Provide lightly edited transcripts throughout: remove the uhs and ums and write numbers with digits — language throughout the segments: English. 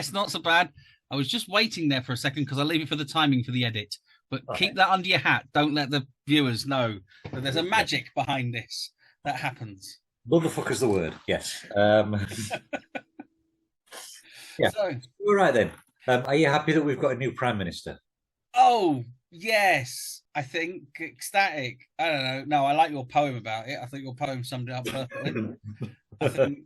Yes, not so bad. I was just waiting there for a second because I leave it for the timing for the edit. But keep that under your hat. Don't let the viewers know that there's a magic behind this that happens. Motherfucker's the word. Yes. Yeah. So, All right then. Are you happy that we've got a new prime minister? oh, yes, I think ecstatic. I don't know. No, I like your poem about it. I think your poem summed it up perfectly. I think,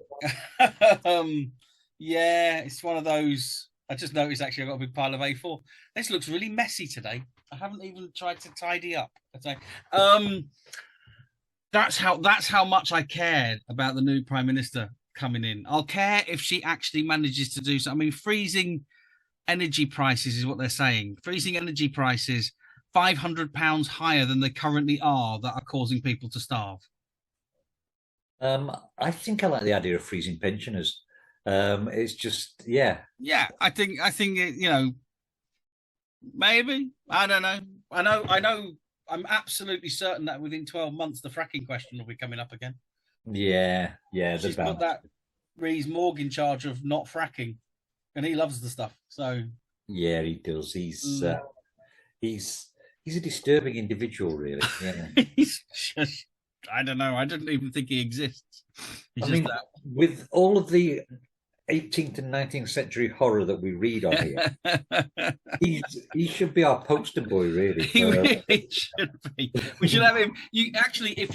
yeah, it's one of those. I just noticed actually I got a big pile of A4. This looks really messy today. I haven't even tried to tidy up. That's how much I cared about the new prime minister coming in. I'll care if she actually manages to do so. I mean, freezing energy prices is what they're saying. Freezing energy prices £500 higher than they currently are that are causing people to starve. I think I like the idea of freezing pensioners. It's just, yeah. Yeah, I think it, maybe. I don't know. I know. I'm absolutely certain that within 12 months the fracking question will be coming up again. Yeah. She's put that Rees Mogg in charge of not fracking, and he loves the stuff. So yeah, he does. He's a disturbing individual, really. Yeah. He's just, I don't know. I didn't even think he exists. With all of the 18th and 19th century horror that we read on here, he should be our poster boy, really. He really should be. We should have him. If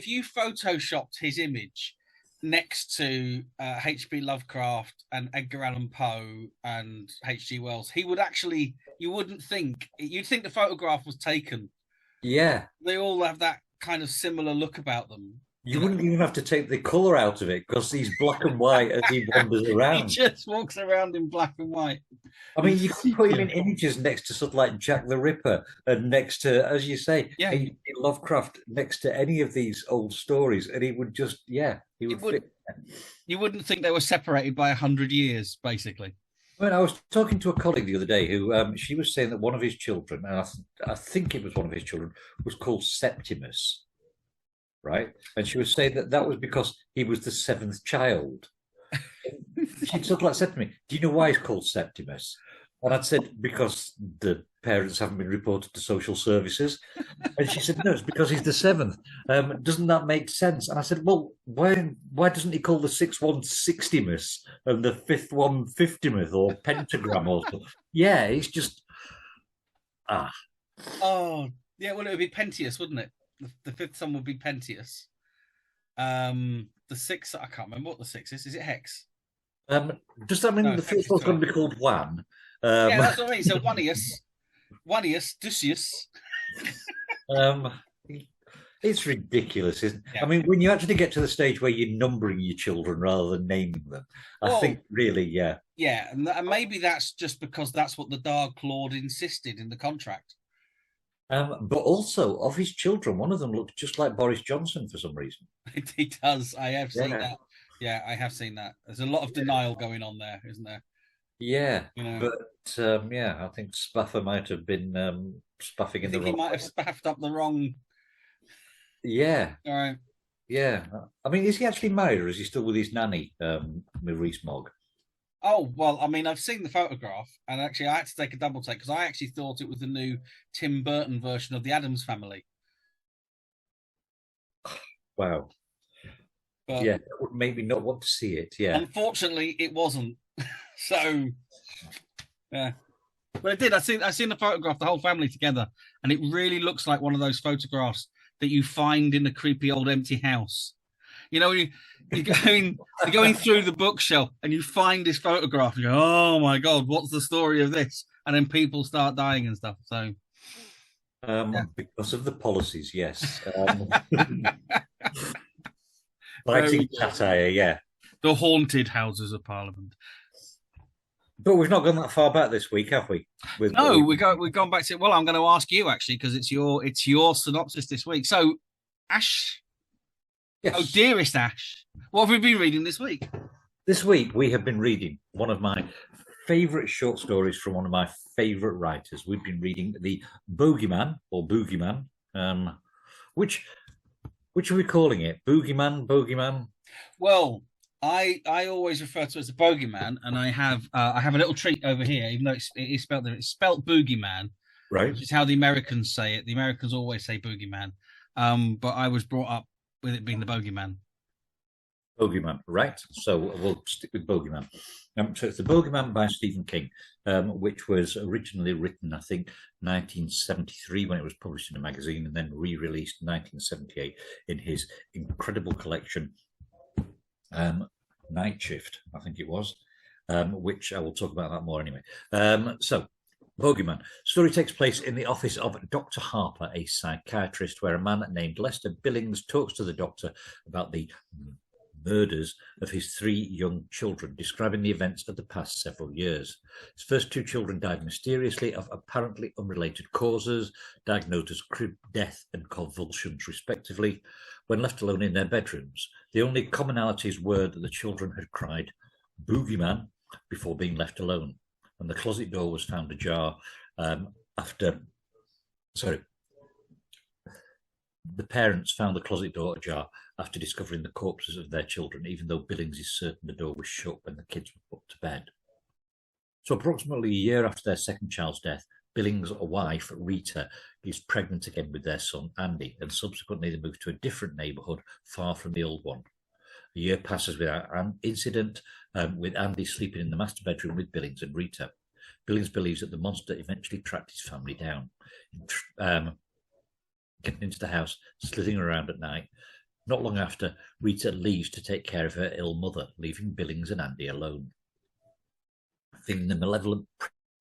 you photoshopped his image next to H.P. Lovecraft and Edgar Allan Poe and H.G. Wells, he would actually. You'd think the photograph was taken. Yeah, they all have that kind of similar look about them. You wouldn't even have to take the colour out of it because he's black and white as he wanders around. He just walks around in black and white. I mean, you could put him in images next to something like Jack the Ripper and next to, as you say, Lovecraft, next to any of these old stories, and he would just, he would fit. You wouldn't think they were separated by 100 years, basically. Well, I was talking to a colleague the other day who she was saying that one of his children, and I think it was one of his children, was called Septimus. Right, and she was saying that was because he was the seventh child. She sort of like said to me, "Do you know why he's called Septimus?" And I'd said, "Because the parents haven't been reported to social services." And she said, "No, it's because he's the seventh. Doesn't that make sense?" And I said, "Well, why doesn't he call the sixth one Sixtimus and the fifth one Fiftimus or Pentagram or something?" Yeah, it's just Oh, yeah. Well, it would be Pentius, wouldn't it? The fifth son would be Pentius. The sixth, I can't remember what the sixth is. Is it Hex? Does that mean the fifth one's going to be called Wan? Yeah, that's what I mean. So Wanius, Dusius. It's ridiculous, isn't it? Yeah. I mean, when you actually get to the stage where you're numbering your children rather than naming them, I think really, yeah. Yeah, and maybe that's just because that's what the Dark Lord insisted in the contract. But also, of his children, one of them looks just like Boris Johnson for some reason. He does. I have seen that. Yeah, I have seen that. There's a lot of denial going on there, isn't there? Yeah, but I think Spaffer might have been spaffing in the wrong. He might have spaffed up the wrong. Yeah. All right. Yeah. I mean, is he actually married or is he still with his nanny, Maurice Mogg? Oh, well, I mean, I've seen the photograph, and actually I had to take a double take because I actually thought it was the new Tim Burton version of the Addams Family. Wow. But yeah, that would make me not want to see it, yeah. Unfortunately, it wasn't. So, yeah. But it did. I've seen the photograph, the whole family together, and it really looks like one of those photographs that you find in a creepy old empty house. You know, you're going through the bookshelf and you find this photograph and you go, oh my God, what's the story of this? And then people start dying and stuff. So, because of the policies, yes. Biting satire, yeah. The haunted Houses of Parliament. But we've not gone that far back this week, have we? We've gone back to, well, I'm going to ask you actually, because it's your synopsis this week. So, Ash. Yes. Oh, dearest Ash, what have we been reading this week? This week we have been reading one of my favourite short stories from one of my favourite writers. We've been reading the Boogeyman or Boogeyman. Which are we calling it? Boogeyman, Bogeyman? Well, I always refer to it as a bogeyman, and I have a little treat over here, even though it is spelled there. It's spelled boogeyman, Right. which is how the Americans say it. The Americans always say boogeyman, but I was brought up with it being the bogeyman. Boogeyman, right? So we'll stick with Boogeyman. So it's The Boogeyman by Stephen King, which was originally written, I think, 1973 when it was published in a magazine, and then re-released in 1978 in his incredible collection, Night Shift, I think it was, which I will talk about that more anyway. So Boogeyman. Story takes place in the office of Dr. Harper, a psychiatrist, where a man named Lester Billings talks to the doctor about the murders of his 3 young children, describing the events of the past several years. His first 2 children died mysteriously of apparently unrelated causes, diagnosed as crib death and convulsions, respectively, when left alone in their bedrooms. The only commonalities were that the children had cried "Boogeyman" before being left alone, and the closet door was found ajar the parents found the closet door ajar after discovering the corpses of their children, even though Billings is certain the door was shut when the kids were put to bed. So approximately a year after their second child's death, Billings' wife, Rita, is pregnant again with their son, Andy, and subsequently they move to a different neighbourhood far from the old one. A year passes without an incident, with Andy sleeping in the master bedroom with Billings and Rita. Billings believes that the monster eventually tracked his family down, getting into the house, slithering around at night. Not long after, Rita leaves to take care of her ill mother, leaving Billings and Andy alone. Feeling the malevolent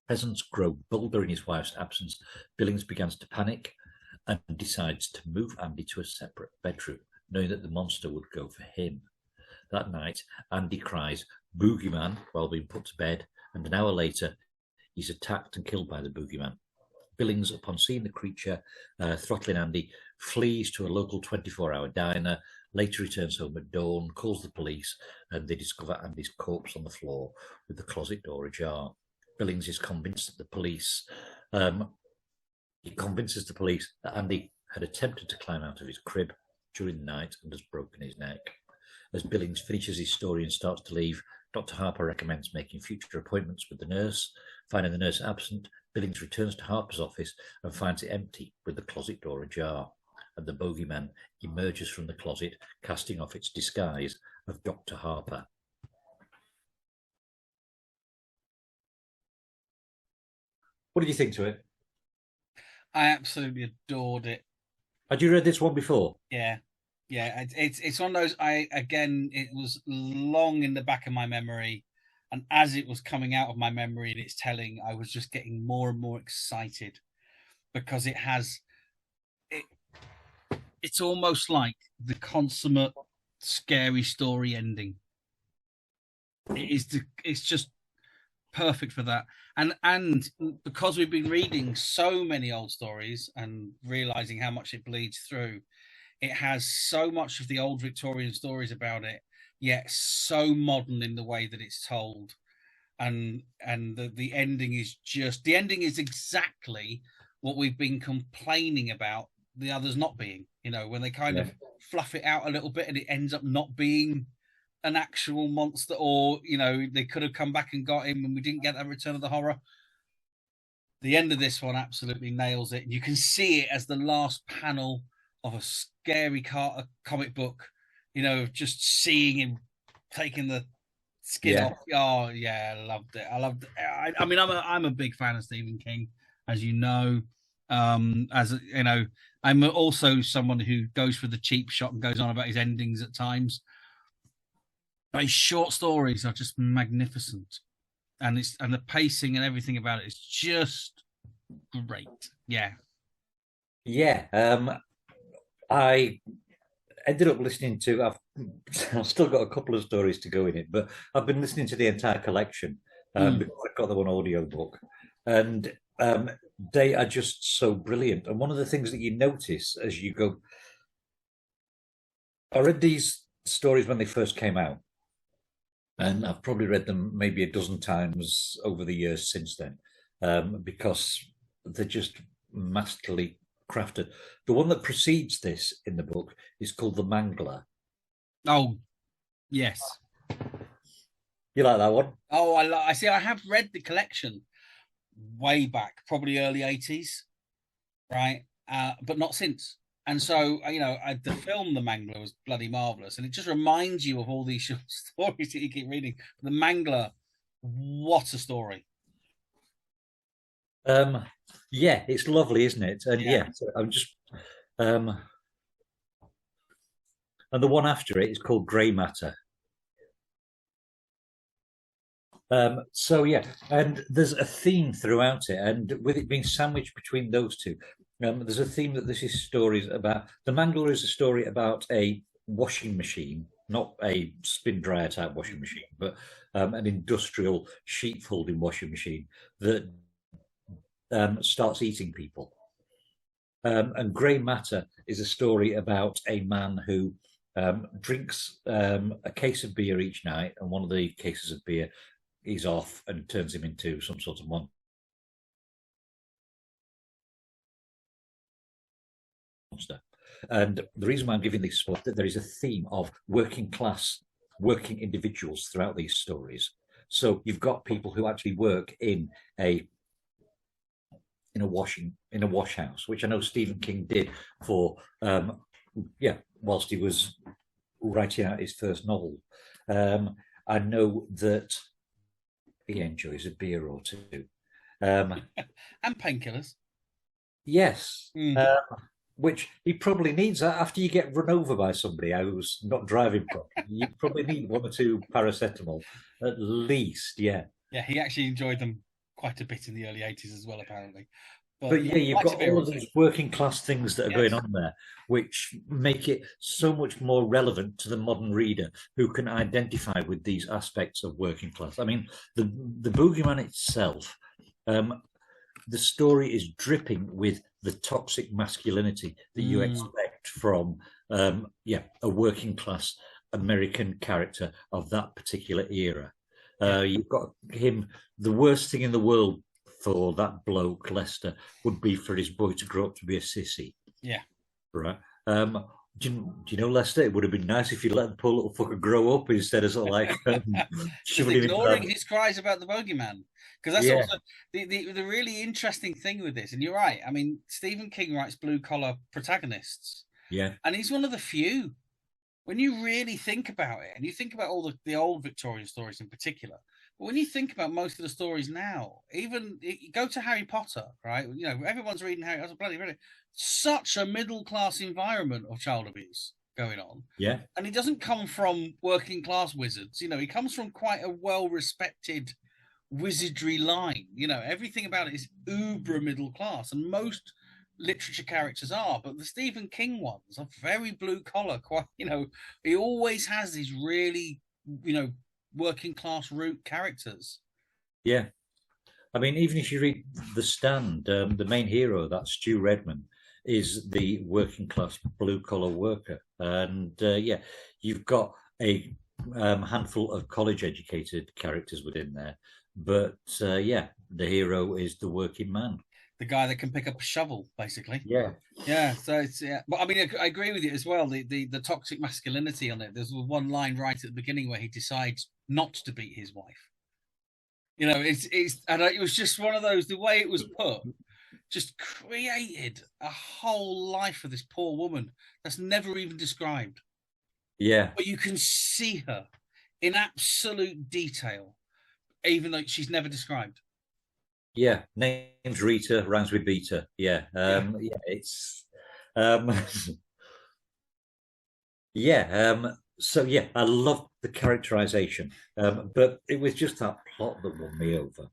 presence grow bolder in his wife's absence, Billings begins to panic and decides to move Andy to a separate bedroom, knowing that the monster would go for him. That night, Andy cries "Boogeyman" while being put to bed, and an hour later, he's attacked and killed by the Boogeyman. Billings, upon seeing the creature throttling Andy, flees to a local 24-hour diner, later returns home at dawn, calls the police, and they discover Andy's corpse on the floor with the closet door ajar. Billings is convinced that he convinces the police that Andy had attempted to climb out of his crib during the night and has broken his neck. As Billings finishes his story and starts to leave, Dr. Harper recommends making future appointments with the nurse. Finding the nurse absent, Billings returns to Harper's office and finds it empty with the closet door ajar, and the Boogeyman emerges from the closet, casting off its disguise of Dr. Harper. What did you think to it? I absolutely adored it. Had you read this one before? Yeah. It's one of those. It was long in the back of my memory, and as it was coming out of my memory and its telling, I was just getting more and more excited because it's almost like the consummate scary story ending. It's just perfect for that. And because we've been reading so many old stories and realizing how much it bleeds through, it has so much of the old Victorian stories about it, yet so modern in the way that it's told. And the ending is exactly what we've been complaining about the others not being. When they kind of fluff it out a little bit and it ends up not being an actual monster, or they could have come back and got him and we didn't get that return of the horror. The end of this one absolutely nails it. You can see it as the last panel of a scary comic book, just seeing him taking the skin off. Oh yeah, I loved it. I mean, I'm a big fan of Stephen King, as you know. I'm also someone who goes for the cheap shot and goes on about his endings at times. But his short stories are just magnificent, and the pacing and everything about it is just great. Yeah. I ended up listening to. I've still got a couple of stories to go in it, but I've been listening to the entire collection before I got the one audio book, and they are just so brilliant. And one of the things that you notice as you go, I read these stories when they first came out, and I've probably read them maybe a dozen times over the years since then, because they're just masterfully crafted. The one that precedes this in the book is called The Mangler. Oh, yes. You like that one? Oh, I see. I have read the collection way back, probably early 80s, right? But not since. And so, the film, The Mangler, was bloody marvelous, and it just reminds you of all these short stories that you keep reading. The Mangler, what a story! Yeah, it's lovely, isn't it? And so I'm just and the one after it is called Grey Matter. So yeah, and there's a theme throughout it, and with it being sandwiched between those two, there's a theme that this is stories about. The Mangler is a story about a washing machine, not a spin dryer type washing machine, but an industrial sheet folding washing machine that starts eating people. And Grey Matter is a story about a man who drinks a case of beer each night, and one of the cases of beer is off and turns him into some sort of monster. And the reason why I'm giving this is that there is a theme of working class, working individuals throughout these stories. So you've got people who actually work in a wash house, which I know Stephen King did for whilst he was writing out his first novel. I know that he enjoys a beer or two. And painkillers. Yes. Which he probably needs after you get run over by somebody who's not driving properly. You probably need one or two paracetamol at least. Yeah. Yeah, he actually enjoyed them quite a bit in the early 80s as well, apparently. But yeah, you've got all of these working class things that are going on there, which make it so much more relevant to the modern reader who can identify with these aspects of working class. I mean, the Boogeyman itself, the story is dripping with the toxic masculinity that you expect from a working class American character of that particular era. You've got him, the worst thing in the world for that bloke, Lester, would be for his boy to grow up to be a sissy. Yeah. Right. Do you know, Lester, it would have been nice if you let the poor little fucker grow up instead of sort of like ignoring his cries about the Boogeyman. Because that's also the really interesting thing with this. And you're right. I mean, Stephen King writes blue-collar protagonists. Yeah. And he's one of the few. When you really think about it, and you think about all the old Victorian stories in particular, but when you think about most of the stories now, even go to Harry Potter, right? You know, everyone's reading Harry Potter, bloody really, such a middle-class environment of child abuse going on. Yeah. And he doesn't come from working-class wizards. You know, he comes from quite a well-respected wizardry line. You know, everything about it is uber middle class, and most literature characters are, but the Stephen King ones are very blue collar. Quite, he always has these really, working class root characters. Yeah, I mean, even if you read The Stand, the main hero, that's Stu Redman, is the working class blue collar worker, and you've got a handful of college educated characters within there, but the hero is the working man. The guy that can pick up a shovel, basically. Yeah. So it's but I mean, I agree with you as well. The toxic masculinity on it. There's one line right at the beginning where he decides not to beat his wife. You know, it was just one of those. The way it was put, just created a whole life for this poor woman that's never even described. Yeah. But you can see her in absolute detail, even though she's never described. Yeah, name's Rita, rhymes with Beta. Yeah, it's so I love the characterization, but it was just that plot that won me over.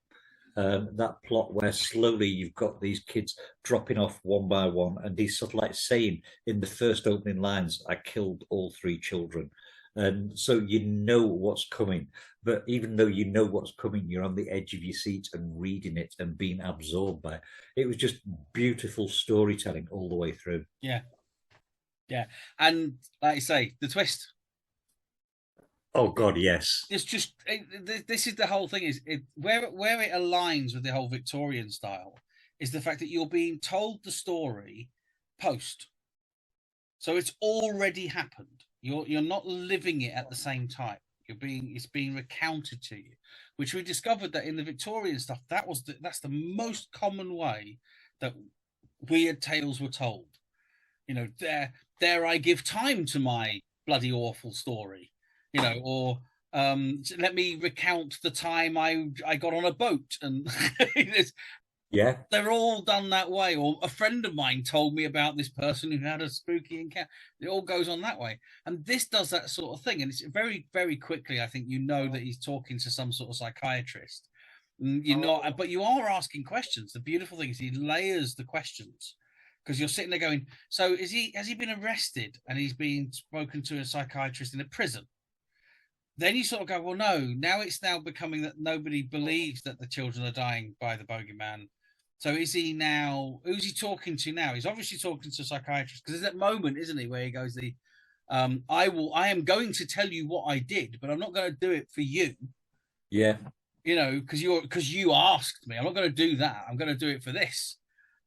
That plot where slowly you've got these kids dropping off one by one, and he's sort of like saying in the first opening lines, "I killed all 3 children." And so you know what's coming. But even though you know what's coming, you're on the edge of your seat and reading it and being absorbed by it. It was just beautiful storytelling all the way through. Yeah. And like you say, the twist. Oh, God, yes. It's just, this is the whole thing, is where it aligns with the whole Victorian style is the fact that you're being told the story post. So it's already happened. You're not living it at the same time. It's being recounted to you, which we discovered that in the Victorian stuff, that's the most common way that weird tales were told. There I give time to my bloody awful story, or let me recount the time I got on a boat, and Yeah. they're all done that way. Or a friend of mine told me about this person who had a spooky encounter. It all goes on that way. And this does that sort of thing. And it's very, very quickly, I think, that he's talking to some sort of psychiatrist. But you are asking questions. The beautiful thing is he layers the questions, because you're sitting there going, so has he been arrested and he's been spoken to a psychiatrist in a prison? Then you sort of go, well, no, it's now becoming that nobody believes that the children are dying by the bogeyman. So who's he talking to now? He's obviously talking to a psychiatrist, because there's that moment, isn't he, where he goes, I am going to tell you what I did, but I'm not going to do it for you. Yeah. Because you asked me. I'm not going to do that. I'm going to do it for this.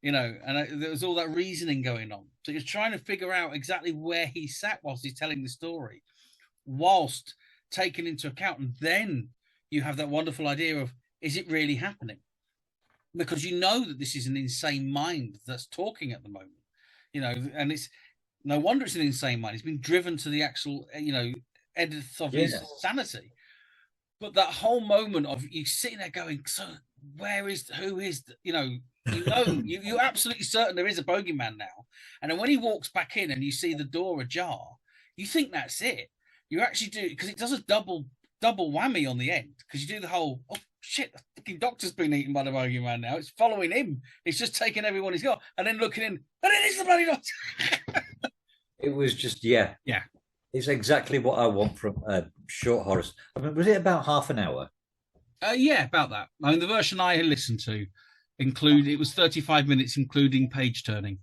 And there was all that reasoning going on. So he's trying to figure out exactly where he sat whilst he's telling the story, whilst taking into account. And then you have that wonderful idea of, is it really happening? Because that this is an insane mind that's talking at the moment, and it's no wonder it's an insane mind. He's been driven to the actual, edith of his sanity. But that whole moment of you sitting there going, so who is, you're absolutely certain there is a bogeyman now. And then when he walks back in and you see the door ajar, you think that's it. You actually do, because it does a double whammy on the end, because you do the whole, oh shit, the fucking doctor's been eaten by the bogeyman now. It's following him. It's just taking everyone he's got, and then looking in, and it is the bloody doctor. It was just, yeah. It's exactly what I want from short horrors. I mean, was it about half an hour? Yeah, about that. I mean, the version I listened to it was 35 minutes, including page turning.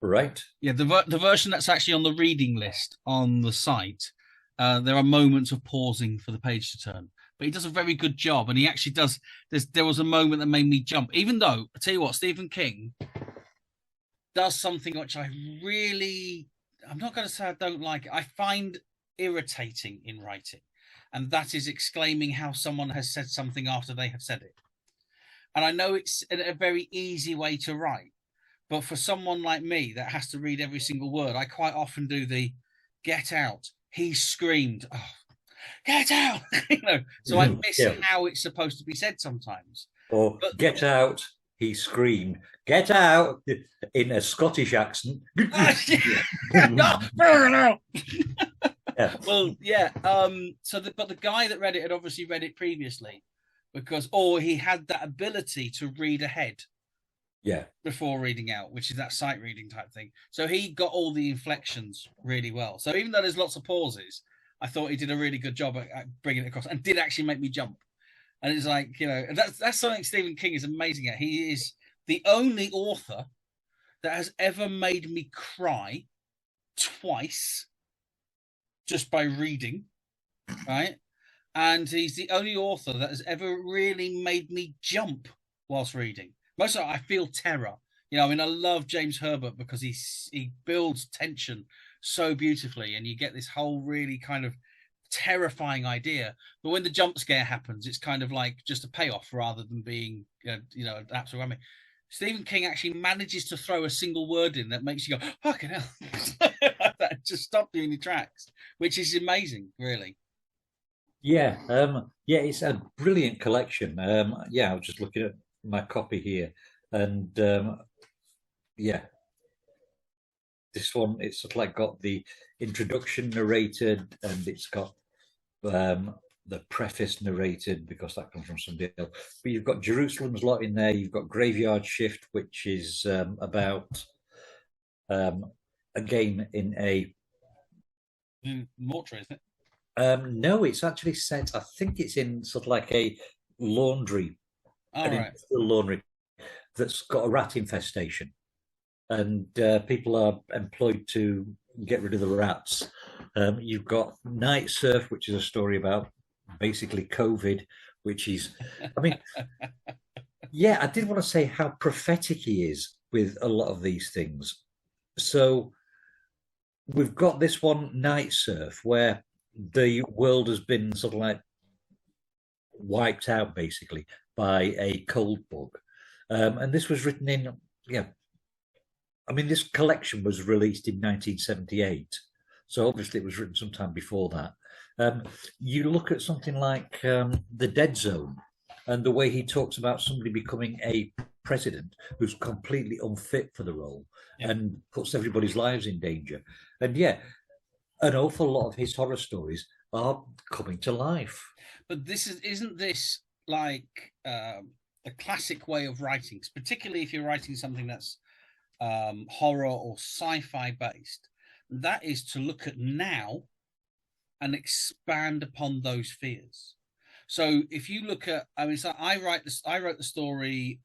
Right. Yeah, the version that's actually on the reading list on the site, there are moments of pausing for the page to turn. But he does a very good job, and he actually does. There was a moment that made me jump, even though, I tell you what, Stephen King does something which I'm not going to say I don't like it. I find irritating in writing, and that is exclaiming how someone has said something after they have said it. And I know it's a very easy way to write, but for someone like me that has to read every single word, I quite often do the "get out." He screamed. Oh, get out. So I miss how it's supposed to be said sometimes. Or get out, he screamed. Get out, in a Scottish accent. Well, yeah. But the guy that read it had obviously read it previously, or he had that ability to read ahead. Yeah. Before reading out, which is that sight reading type thing. So he got all the inflections really well. So even though there's lots of pauses, I thought he did a really good job at bringing it across, and did actually make me jump. And it's like, that's something Stephen King is amazing at. He is the only author that has ever made me cry twice just by reading, right? And he's the only author that has ever really made me jump whilst reading. Most of it, I feel terror. I love James Herbert because he builds tension so beautifully, and you get this whole really kind of terrifying idea. But when the jump scare happens, it's kind of like just a payoff rather than being, an absolute whammy. Stephen King actually manages to throw a single word in that makes you go, fucking hell. That just stopped you in your tracks, which is amazing, really. Yeah. It's a brilliant collection. I was just looking at my copy here, and this one, it's sort of like got the introduction narrated, and it's got the preface narrated, because that comes from somebody else. But you've got Jerusalem's Lot in there. You've got Graveyard Shift, which is about a game in a mortuary, isn't it? No, it's actually set. I think it's in sort of like a laundry. Right. Laundry that's got a rat infestation, and people are employed to get rid of the rats. You've got Night Surf, which is a story about basically COVID, which is, I mean, I did want to say how prophetic he is with a lot of these things. So we've got this one, Night Surf, where the world has been sort of like wiped out basically by a cold bug. And this was written in, yeah, I mean, this collection was released in 1978. So obviously it was written sometime before that. You look at something like The Dead Zone and the way he talks about somebody becoming a president who's completely unfit for the role and puts everybody's lives in danger. And yeah, an awful lot of his horror stories are coming to life. But isn't this like a classic way of writing, particularly if you're writing something that's horror or sci-fi based? That is to look at now and expand upon those fears. So if you look at, I mean, so I wrote the story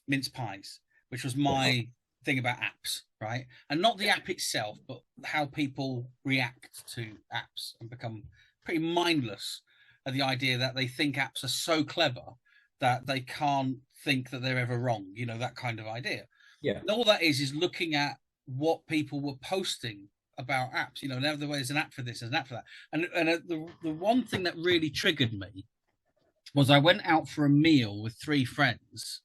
Mince Pies, which was my thing about apps, right? And not the app itself, but how people react to apps and become pretty mindless at the idea that they think apps are so clever that they can't think that they're ever wrong, you know, that kind of idea. Yeah. And all that is looking at what people were posting about apps. You know, now there's an app for this, there's an app for that. And the one thing that really triggered me was I went out for a meal with 3 friends.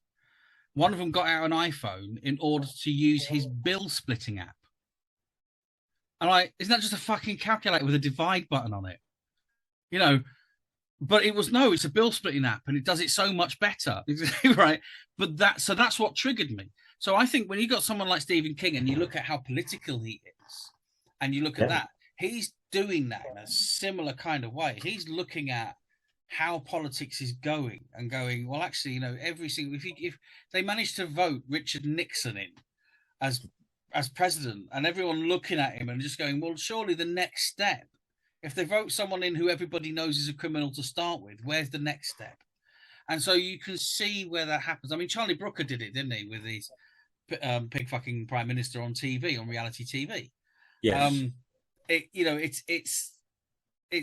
One of them got out an iPhone in order to use his bill splitting app. And isn't that just a fucking calculator with a divide button on it? You know, but it's a bill splitting app and it does it so much better. Right. But that's what triggered me. So I think when you got someone like Stephen King and you look at how political he is and you look at that, he's doing that in a similar kind of way. He's looking at how politics is going and going, well, actually, you know, if they manage to vote Richard Nixon in as president and everyone looking at him and just going, well, surely the next step, if they vote someone in who everybody knows is a criminal to start with, where's the next step? And so you can see where that happens. I mean, Charlie Brooker did it, didn't he, with his pig fucking prime minister on TV, on reality TV. Yes. It's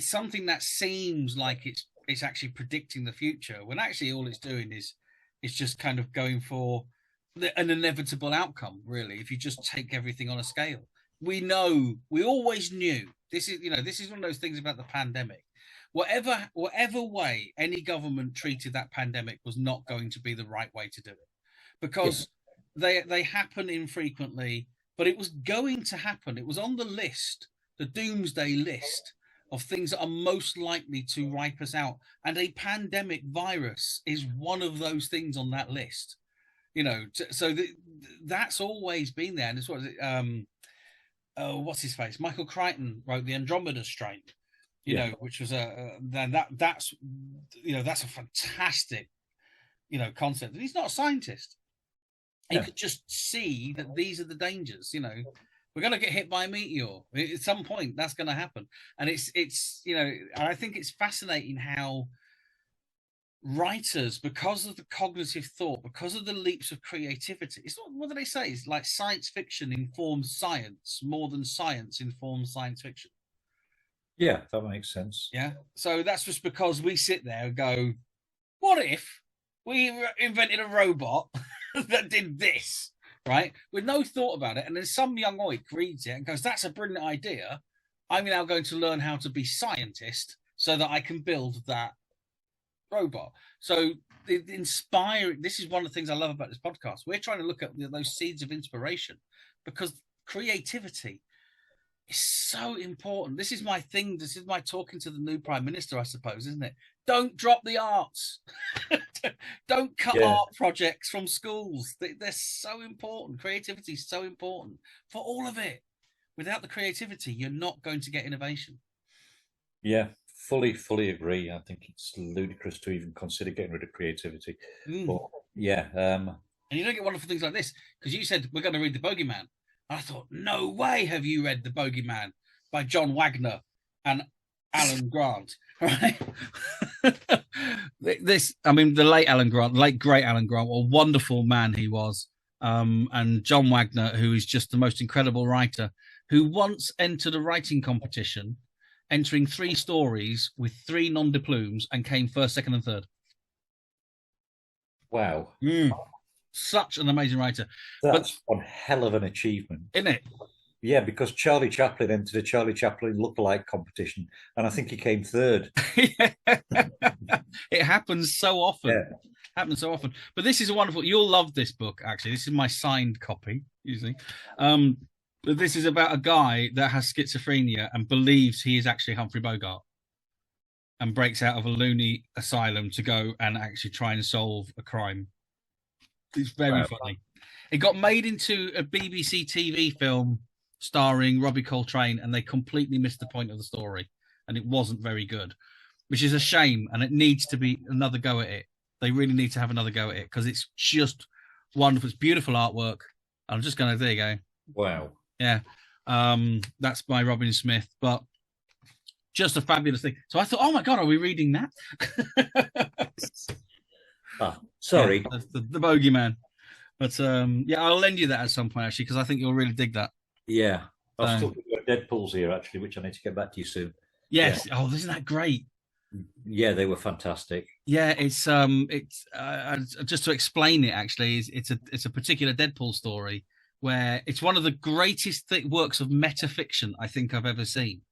something that seems like it's actually predicting the future, when actually all it's doing is just kind of going for an inevitable outcome, really, if you just take everything on a scale. We always knew, this is one of those things about the pandemic. Whatever way any government treated that pandemic was not going to be the right way to do it, because they happen infrequently, but it was going to happen. It was on the list, the doomsday list of things that are most likely to wipe us out. And a pandemic virus is one of those things on that list. You know, so that's always been there. And it's what's his face? Michael Crichton wrote The Andromeda Strain, you know, which was that's a fantastic, you know, concept. And he's not a scientist. He could just see that these are the dangers, you know. We're going to get hit by a meteor at some point. That's going to happen. And it's you know, I think it's fascinating how writers, because of the cognitive thought, because of the leaps of creativity, it's not, what do they say? It's like science fiction informs science more than science informs science fiction. Yeah, that makes sense. Yeah. So that's just because we sit there and go, what if we invented a robot that did this? Right, with no thought about it, and then some young oik reads it and goes, that's a brilliant idea. I'm now going to learn how to be scientist so that I can build that robot. So this is one of the things I love about this podcast. We're trying to look at those seeds of inspiration, because creativity is so important. This is my thing. This is my talking to the new prime minister, I suppose, isn't it? Don't drop the arts. Don't cut art projects from schools. They're so important. Creativity is so important for all of it. Without the creativity, you're not going to get innovation. Yeah, fully agree. I think it's ludicrous to even consider getting rid of creativity. But yeah. And you don't get wonderful things like this, because you said we're going to read The Boogeyman. I thought, no way have you read The Boogeyman by John Wagner and Alan Grant, right? The late Alan Grant, late great Alan Grant, what a wonderful man he was. And John Wagner, who is just the most incredible writer, who once entered a writing competition, entering 3 stories with 3 non-diplomes, and came first, second, and third. Wow. Such an amazing writer. That's one hell of an achievement. Isn't it? Yeah, because Charlie Chaplin entered a Charlie Chaplin lookalike competition, and I think he came third. It happens so often. Yeah. Happens so often. But this is a wonderful. You'll love this book. Actually, this is my signed copy. Usually, but this is about a guy that has schizophrenia and believes he is actually Humphrey Bogart, and breaks out of a loony asylum to go and actually try and solve a crime. It's very funny. It got made into a BBC TV film starring Robbie Coltrane, and they completely missed the point of the story, and it wasn't very good, which is a shame. And it needs to be another go at it. They really need to have another go at it because it's just wonderful. It's beautiful artwork. I'm just going to, there you go. Wow. Yeah. That's by Robin Smith, but just a fabulous thing. So I thought, oh my God, are we reading that? Sorry. Yeah, the Boogeyman. But yeah, I'll lend you that at some point, actually, because I think you'll really dig that. Yeah. I've still got Deadpool's here, actually, which I need to get back to you soon. Yes. Yeah. Oh, isn't that great? Yeah, they were fantastic. Yeah, it's just to explain it, actually, it's a particular Deadpool story where it's one of the greatest works of metafiction I think I've ever seen,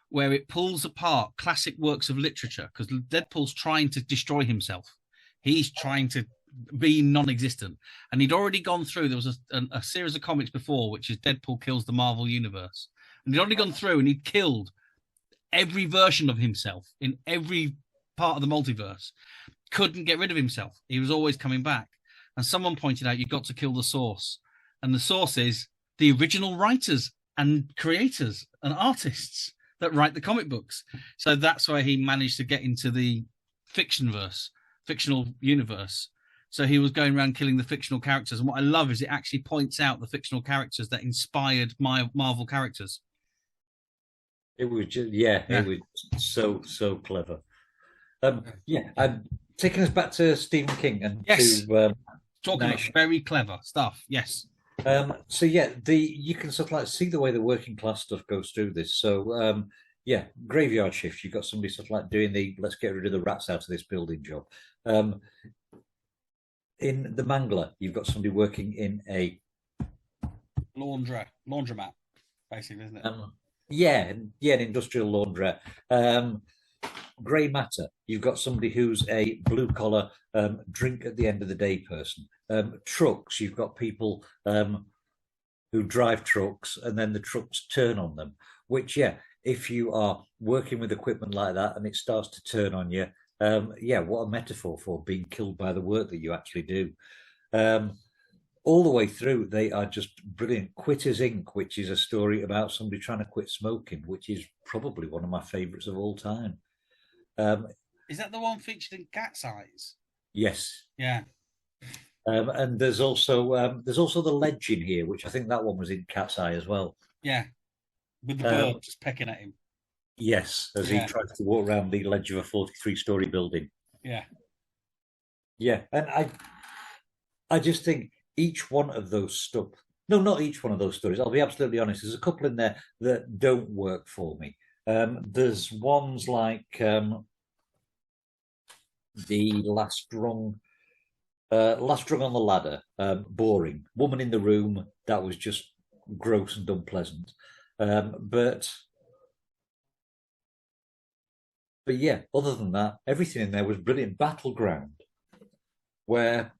where it pulls apart classic works of literature, because Deadpool's trying to destroy himself. He's trying to be non-existent, and he'd already gone through. There was a series of comics before, which is Deadpool Kills the Marvel Universe, and he'd already gone through and he'd killed every version of himself in every part of the multiverse. Couldn't get rid of himself. He was always coming back. And someone pointed out, you've got to kill the source. And the source is the original writers and creators and artists that write the comic books. So that's why he managed to get into the fictional universe. So he was going around killing the fictional characters. And what I love is it actually points out the fictional characters that inspired my Marvel characters. It was just, it was so clever. And taking us back to Stephen King and to talking about very clever stuff. Yes. So you can sort of like see the way the working class stuff goes through this. So graveyard shift. You've got somebody sort of like doing the let's get rid of the rats out of this building job. In the Mangler, you've got somebody working in a laundromat, basically, isn't it? An industrial laundrette. Grey matter, you've got somebody who's a blue collar drink at the end of the day person. Trucks, you've got people who drive trucks and then the trucks turn on them, which if you are working with equipment like that and it starts to turn on you, what a metaphor for being killed by the work that you actually do. All the way through, they are just brilliant. Quitters Inc., which is a story about somebody trying to quit smoking, which is probably one of my favourites of all time. Is that the one featured in Cat's Eyes? Yes. Yeah. And there's also the ledge in here, which I think that one was in Cat's Eye as well. Yeah, with the bird just pecking at him. Yes, as he tries to walk around the ledge of a 43-story building. Yeah. Yeah, and I just think each one of those stuff. No, not each one of those stories. I'll be absolutely honest. There's a couple in there that don't work for me. There's ones like the last rung on the ladder, boring. Woman in the room, that was just gross and unpleasant. But yeah, other than that, everything in there was brilliant. Battleground, where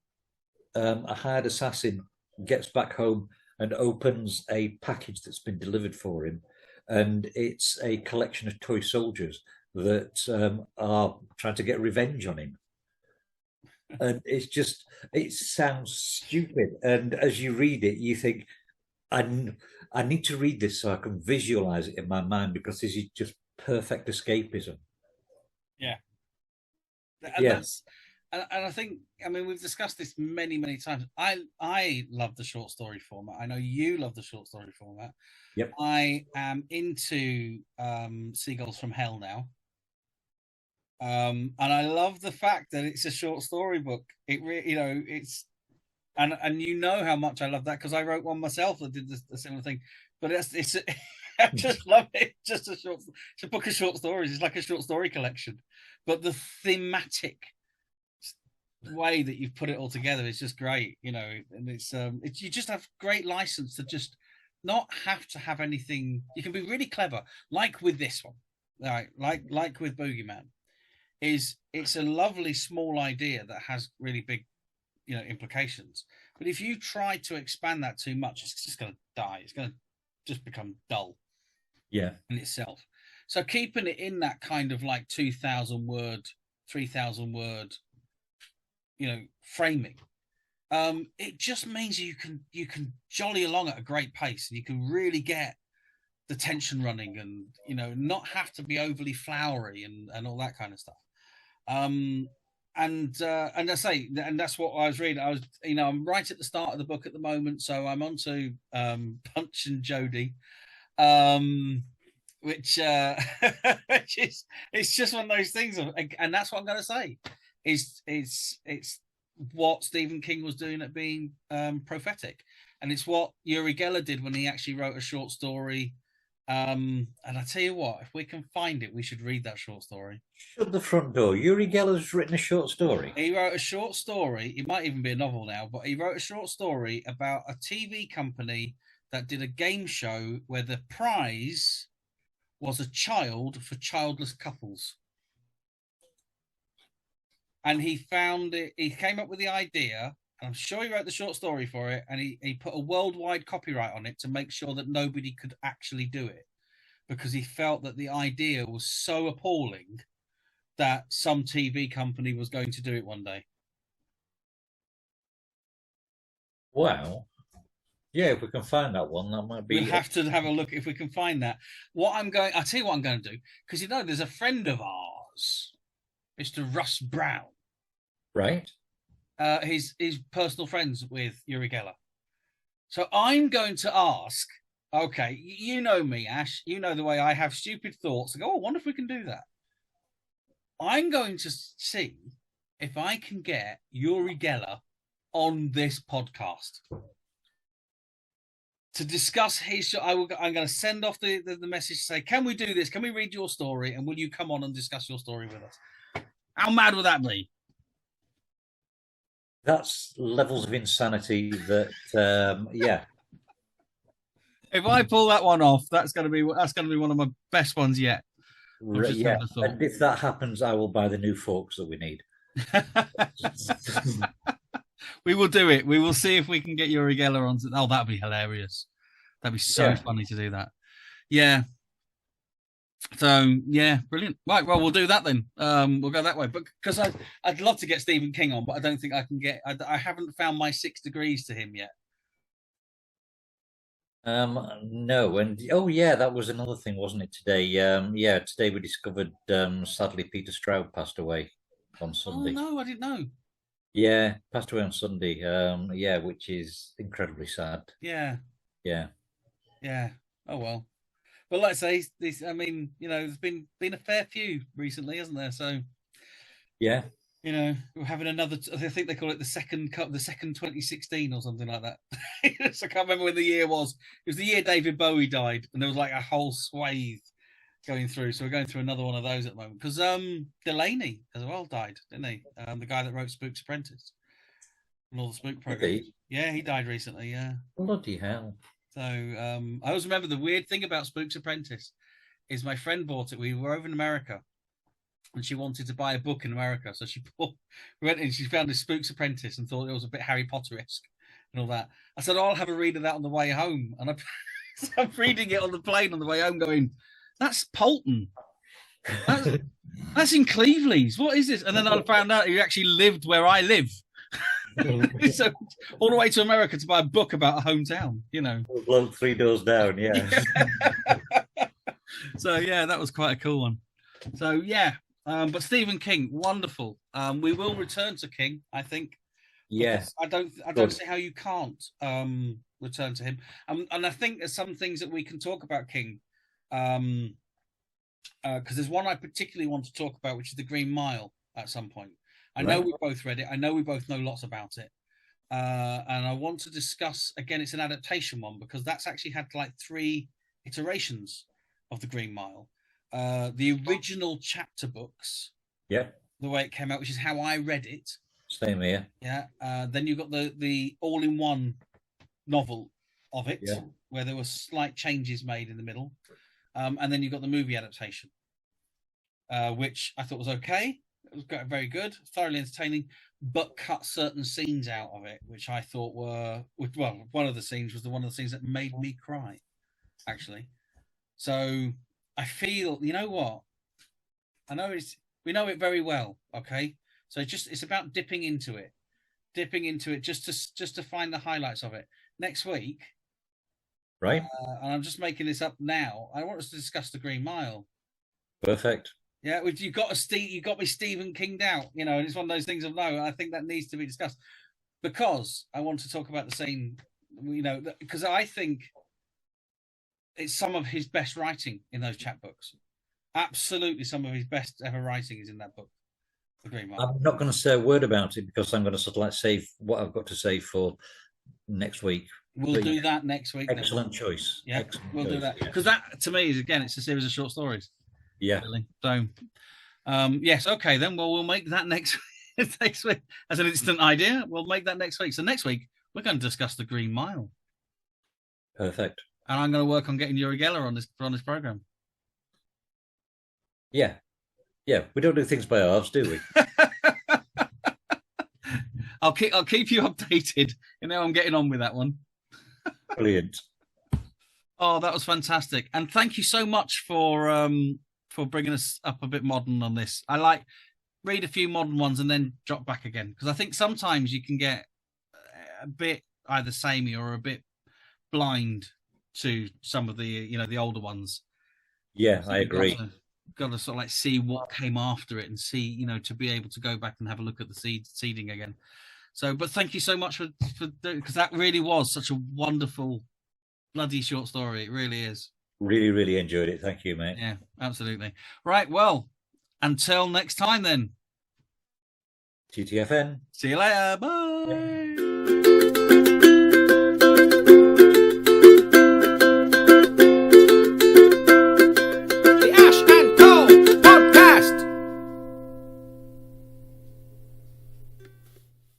a hired assassin gets back home and opens a package that's been delivered for him, and it's a collection of toy soldiers that are trying to get revenge on him. And it sounds stupid. And as you read it, you think, I need to read this so I can visualize it in my mind, because this is just perfect escapism. Yeah. Yes. And I think, I mean, we've discussed this many, many times. I love the short story format. I know you love the short story format. Yep. I am into Seagulls from Hell now. And I love the fact that it's a short story book. It really, it's, and you know how much I love that, because I wrote one myself that did the similar thing. But I just love it. It's a book of short stories. It's like a short story collection. But the thematic way that you've put it all together is just great, and it's you just have great license to just not have to have anything. You can be really clever, like with this one, right? Like with Boogeyman, it's a lovely small idea that has really big, implications. But if you try to expand that too much, it's just going to die. It's going to just become dull. Yeah. In itself. So keeping it in that kind of like 2,000 word, 3,000 word, framing. It just means you can jolly along at a great pace, and you can really get the tension running, and not have to be overly flowery and all that kind of stuff. And I say, and that's what I was reading. I'm right at the start of the book at the moment, so I'm on to Punch and Jody, which which is, it's just one of those things, and that's what I'm going to say. It's what Stephen King was doing at being prophetic, and it's what Uri Geller did when he actually wrote a short story. And I tell you what, if we can find it, we should read that short story. Shut the front door. Uri Geller's written a short story. He wrote a short story. It might even be a novel now, but he wrote a short story about a TV company that did a game show where the prize was a child for childless couples. And he found it, he came up with the idea, and I'm sure he wrote the short story for it, and he put a worldwide copyright on it to make sure that nobody could actually do it, because he felt that the idea was so appalling that some TV company was going to do it one day. Wow. Yeah, if we can find that one, that might be. We'll have to have a look if we can find that. I'll tell you what I'm going to do, because there's a friend of ours, Mr. Russ Brown. Right. He's personal friends with Uri Geller. So I'm going to ask, okay, you know me, Ash, you know the way I have stupid thoughts. I go, I wonder if we can do that. I'm going to see if I can get Uri Geller on this podcast to discuss his show. I'm going to send off the message to say, can we do this? Can we read your story? And will you come on and discuss your story with us? How mad would that be? That's levels of insanity that, yeah. If I pull that one off, that's going to be one of my best ones yet. Yeah, and if that happens, I will buy the new forks that we need. We will do it. We will see if we can get Uri Geller on. Oh, that'd be hilarious. That'd be so funny to do that. Yeah. So yeah, brilliant. Right, well, we'll do that then. We'll go that way. But because I'd love to get Stephen King on, but I don't think I can get. I haven't found my 6 degrees to him yet. No, and yeah, that was another thing, wasn't it? Today, yeah, today we discovered sadly Peter Stroud passed away on Sunday. Oh no, I didn't know. Yeah, passed away on Sunday. Yeah, which is incredibly sad. Yeah. Yeah. Oh well. But like I say, there's been a fair few recently, hasn't there? So yeah. We're having another. I think they call it the second 2016 or something like that. So I can't remember when the year was. It was the year David Bowie died, and there was like a whole swathe going through. So we're going through another one of those at the moment, because Delaney as well died, didn't he? The guy that wrote Spook's Apprentice and all the Spook programs. Yeah, he died recently. Yeah. Bloody hell. So I always remember the weird thing about Spook's Apprentice is my friend bought it. We were over in America, and she wanted to buy a book in America. So she went in, she found a Spook's Apprentice and thought it was a bit Harry Potter-esque and all that. I said, I'll have a read of that on the way home. And I'm reading it on the plane on the way home going, that's Polton. That's in Cleveland. What is this? And then I found out he actually lived where I live. So all the way to America to buy a book about a hometown, Bloke 3 doors down, yeah. So yeah, that was quite a cool one. So yeah, but Stephen King, wonderful. We will return to King, I think. Yeah, I don't see how you can't return to him. And I think there's some things that we can talk about King, because there's one I particularly want to talk about, which is The Green Mile at some point. I know we both read it. I know we both know lots about it. And I want to discuss, again, it's an adaptation one, because that's actually had like 3 iterations of The Green Mile. The original chapter books, the way it came out, which is how I read it. Same here. Yeah. Then you've got the all-in-one novel of it, Yeah. where there were slight changes made in the middle. And then you've got the movie adaptation, which I thought was okay. It was very good, thoroughly entertaining, but cut certain scenes out of it, which I thought were, well, one of the scenes was one of the scenes that made me cry, actually. So I feel, you know what? I know we know it very well, okay? So it's about dipping into it just to find the highlights of it. Next week, Right. And I'm just making this up now, I want us to discuss the Green Mile. Perfect. Yeah, you got me Stephen King'd out, and it's one of those things of no. I think that needs to be discussed because I want to talk about the scene, because I think it's some of his best writing in those chapbooks. Absolutely, some of his best ever writing is in that book, The Green Mile. I'm not going to say a word about it because I'm going to sort of like save what I've got to say for next week. We'll do that next week. Excellent choice. Yeah, Excellent choice. do that because that to me is it's a series of short stories. Yeah. Really. So, yes, okay then. Well, we'll make that next week as an instant idea. We'll make that next week. So next week we're going to discuss the Green Mile. Perfect. And I'm going to work on getting Uri Geller on this program. Yeah. Yeah. We don't do things by halves, do we? I'll keep you updated. I'm getting on with that one. Brilliant. Oh, that was fantastic. And thank you so much for bringing us up a bit modern on this. I read a few modern ones and then drop back again because I think sometimes you can get a bit either samey or a bit blind to some of the the older ones. Yeah, I agree. Got to sort of see what came after it and see to be able to go back and have a look at the seeding again. So, but thank you so much for because that really was such a wonderful bloody short story. It really is. Really, really enjoyed it. Thank you, mate. Yeah, absolutely. Right. Well, until next time then. TTFN. See you later. Bye. Yeah.